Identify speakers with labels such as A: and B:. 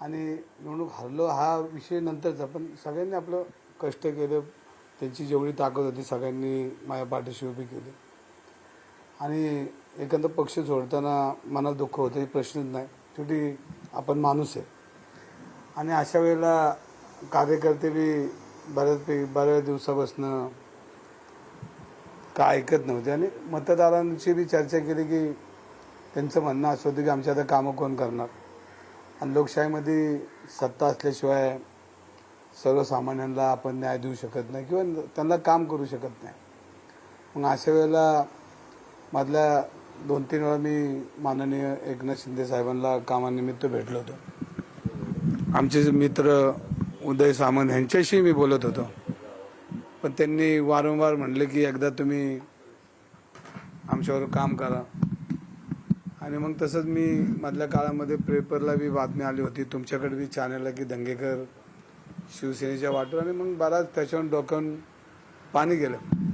A: आणि निवडणूक हरलो हा विषय नंतरचा, पण सगळ्यांनी आपलं कष्ट केलं, त्यांची जेवढी ताकद होती सगळ्यांनी माझ्या पाठीशी उभी केली. आणि एखादा पक्ष सोडताना मनात दुःख होतं हे प्रश्नच नाही, शेवटी आपण माणूस आहे. आणि अशा वेळेला कार्यकर्ते बी बऱ्याच दिवसापासून काय ऐकत नव्हते आणि मतदारांची बी चर्चा केली की त्यांचं म्हणणं असं होतं की आमच्या आता कामं कोण करणार. आणि लोकशाहीमध्ये सत्ता असल्याशिवाय सर्वसामान्यांना आपण न्याय देऊ शकत नाही किंवा त्यांना काम करू शकत नाही. मग अशा वेळेला मधल्या 2-3 वेळा मी माननीय एकनाथ शिंदे साहेबांना कामानिमित्त भेटलो होतो. आमचे मित्र उदय सामंत यांच्याशी मी बोलत होतो, पण त्यांनी वारंवार म्हणले की एकदा तुम्ही आमच्यावर काम करा. आणि मग तसंच मी मधल्या काळामध्ये पेपरला बी बातमी आली होती, तुमच्याकडे बी चॅनलला की दंगेकर शिवसेनेच्या वाटेवर, आणि मग बराच त्याच्यावर डोक्यावरून पाणी गेलं.